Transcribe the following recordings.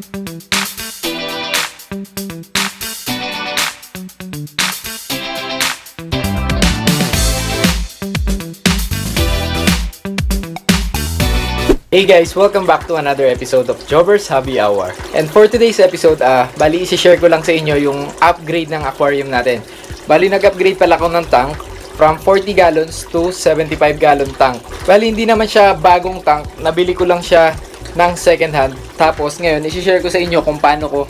Hey guys! Welcome back to another episode of Jobbers Hobby Hour. And for today's episode, bali isi-share ko lang sa inyo yung upgrade ng aquarium natin. Bali nag-upgrade pala ako ng tank from 40 gallons to 75 gallon tank. Bali hindi naman siya bagong tank, nabili ko lang siya ng second hand. Tapos ngayon isi-share ko sa inyo kung paano ko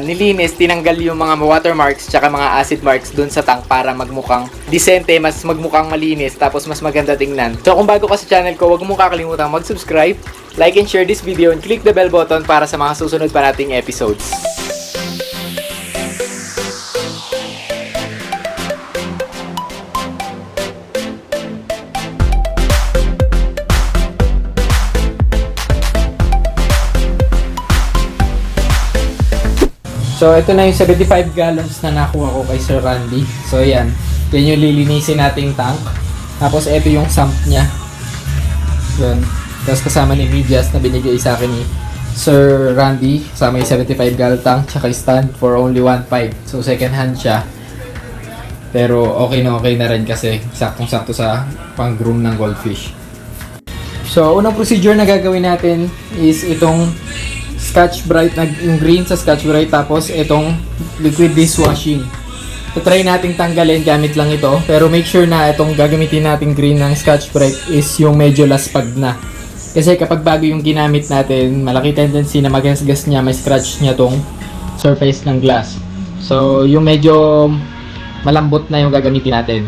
nilinis, tinanggal yung mga watermarks tsaka mga acid marks dun sa tank para magmukhang disente, mas magmukhang malinis, tapos mas maganda tingnan. So kung bago ka sa channel ko, huwag mo kakalimutan mag-subscribe, like and share this video, and click the bell button para sa mga susunod pa nating episodes. So, ito na yung 75 gallons na nakuha ko kay Sir Randy. So, yan. Yan yung lilinisin nating tank. Tapos, ito yung sump niya. Yan. Tapos, kasama ni medyas na binigay sa akin ni Sir Randy. Kasama yung 75 gallon tank. Tsaka stand for only 1.5. So, second hand siya. Pero, okay na rin kasi saktong-sakto sa pang-groom ng goldfish. So, unang procedure na gagawin natin is itong Scotch Brite, yung green sa Scotch Brite, tapos itong liquid dishwashing. So, try nating tanggalin gamit lang ito, pero make sure na itong gagamitin nating green ng Scotch Brite is yung medyo laspag na. Kasi kapag bago yung ginamit natin, malaki tendency na magasgas niya, may scratch niya tong surface ng glass. So, yung medyo malambot na yung gagamitin natin.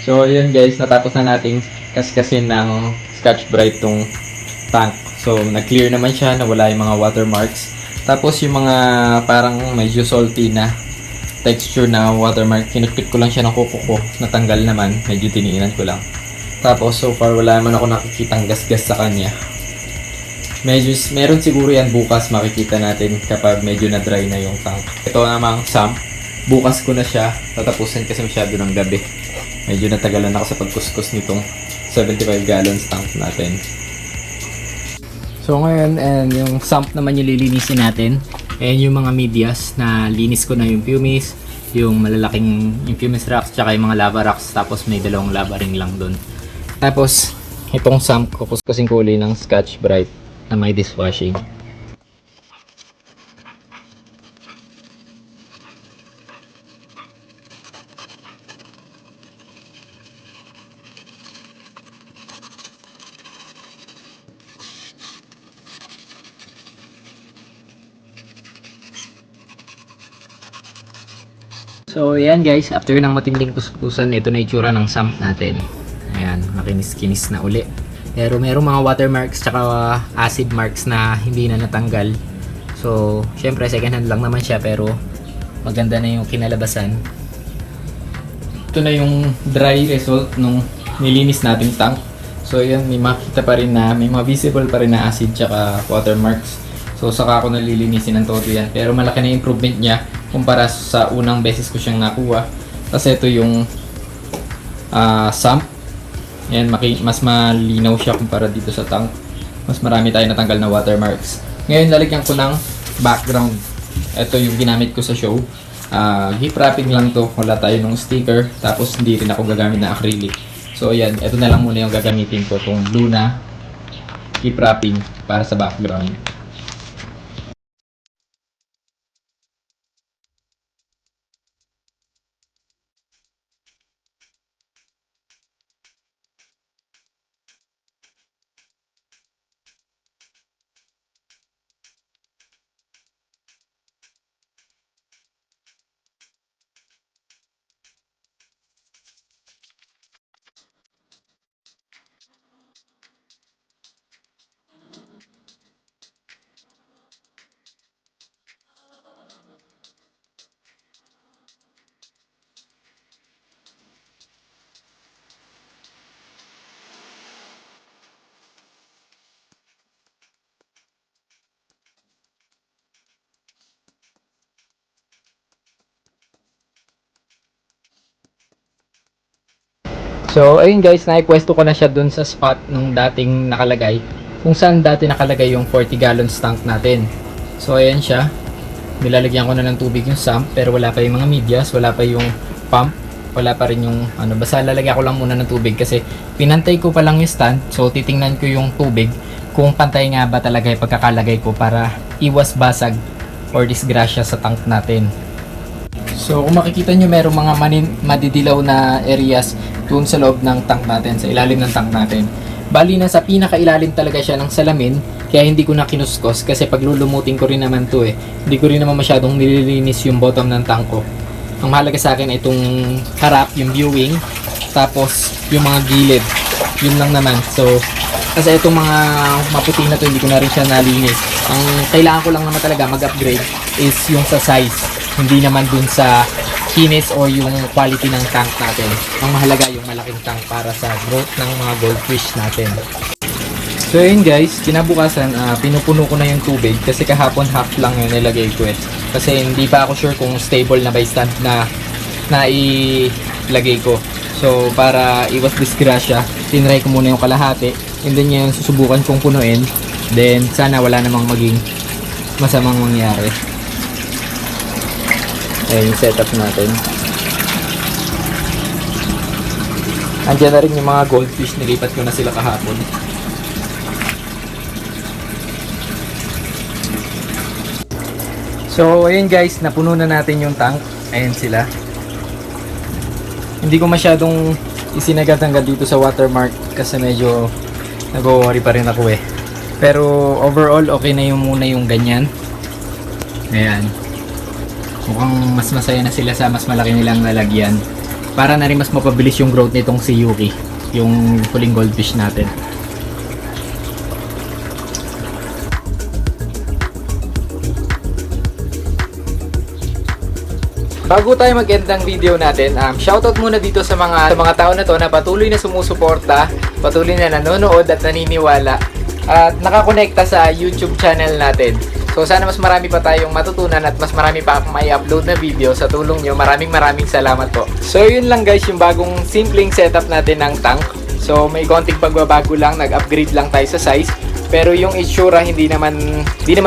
So, yun guys, natapos na nating kaskasin ng Scotch Brite tong tank. So, na-clear naman siya, nawala yung mga watermarks. Tapos, yung mga parang medyo salty na texture na watermark, kinupit ko lang siya ng kuko ko, natanggal naman, medyo tiniinan ko lang. Tapos, so far, wala naman ako nakikitang gasgas sa kanya. Medyo, meron siguro yan bukas, makikita natin kapag medyo na-dry na yung tank. Ito namang sump, bukas ko na siya, tatapusin kasi masyado ng gabi. Medyo natagalan ako sa pagkuskus nitong 75 gallons tank natin. So ngayon, and yung sump naman yung lilinisin natin. And yung mga medyas na linis ko na yung pumice, yung malalaking yung pumice rocks, tsaka yung mga lava rocks. Tapos may dalawang lava ring lang dun. Tapos itong sump, kukuskusin ko uli ng Scotch Brite na may dishwashing. So ayan guys, after ng matinding kuskusan, ito na itsura ng sump natin. Ayan, makinis-kinis na uli. Pero merong mga watermarks tsaka acid marks na hindi na natanggal. So syempre second hand lang naman siya, pero maganda na yung kinalabasan. Ito na yung dry result nung nilinis nating tank. So ayan, may makita pa rin na, may mga visible pa rin na acid tsaka watermarks. So saka ako nalilinisin ng todo yan. Pero malaki na improvement niya kumpara sa unang beses ko siyang nakuha. Kasi ito yung sump. Yan, mas malinaw siya kumpara dito sa tank. Mas marami tayo natanggal na watermarks. Ngayon lalagyan ko ng background. Ito yung ginamit ko sa show. Gift wrapping lang to, wala tayo ng sticker, tapos hindi rin ako gagamit ng acrylic. So ayan, ito na lang muna yung gagamitin ko, itong blue na gift wrapping para sa background. So, ayun guys, naipwesto ko na siya dun sa spot nung dating nakalagay. Kung saan dati nakalagay yung 40 gallons tank natin. So, ayan siya. Nilalagyan ko na ng tubig yung sump, pero wala pa yung mga medyas, wala pa yung pump, wala pa rin yung ano. Basta lalagyan ko lang muna ng tubig kasi pinantay ko pa lang yung stand. So, titingnan ko yung tubig kung pantay nga ba talaga yung pagkakalagay ko para iwas basag or disgrasya sa tank natin. So, kung makikita nyo, merong mga madidilaw na areas doon sa loob ng tank natin, sa ilalim ng tank natin. Bali na sa pinakailalim talaga siya ng salamin, kaya hindi ko na kinuskos kasi pag lulumutin ko rin naman to hindi ko rin naman masyadong nililinis yung bottom ng tank ko. Ang mahalaga sa akin ay itong harap, yung viewing, tapos yung mga gilid, yun lang naman. So, kasi itong mga maputi na to, hindi ko na rin siya nalinis. Ang kailangan ko lang naman talaga mag-upgrade is yung sa size, hindi naman dun sa kinis o yung quality ng tank natin. Ang mahalaga yung malaking tank para sa growth ng mga goldfish natin. So yun guys, kinabukasan pinupuno ko na yung tubig kasi kahapon half lang yung nilagay ko kasi hindi pa ako sure kung stable na by stand na ilagay ko. So para iwas disgrasya, tinry ko muna yung kalahati and then yung susubukan kong punuin, then sana wala namang maging masamang mangyari. Ayan yung setup natin. Andiyan na rin yung mga goldfish, nilipat ko na sila kahapon. So ayun guys, napuno na natin yung tank. Ayan sila. Hindi ko masyadong isinagad-hangad dito sa watermark kasi medyo nag-worry pa rin ako Pero overall okay na yung muna yung ganyan. Ayan. Mukhang mas masaya na sila sa mas malaki nilang lalagyan. Para na rin mas mapabilis yung growth nitong si Yuki, yung huling goldfish natin. Bago tayo mag-end ng video natin, shoutout muna dito sa mga tao na to na patuloy na sumusuporta, patuloy na nanonood at naniniwala at nakakonekta sa YouTube channel natin. So sana mas marami pa tayong matutunan at mas marami pa akong mai-upload na video sa tulong nyo. Maraming salamat po. So yun lang guys, yung bagong simpleng setup natin ng tank. So may konting pagbabago lang, nag-upgrade lang tayo sa size. Pero yung itsura hindi naman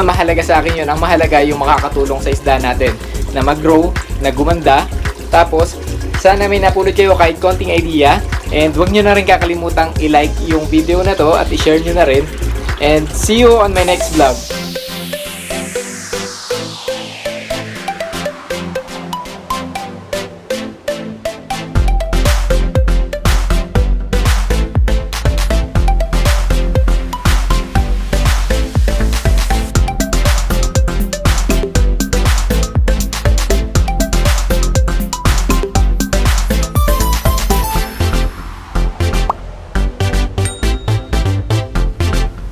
mahalaga sa akin yun. Ang mahalaga yung makakatulong sa isda natin na mag-grow, na gumanda. Tapos sana may napulot kayo kahit konting idea. And huwag nyo na rin kakalimutang i-like yung video na to at i-share nyo na rin. And see you on my next vlog.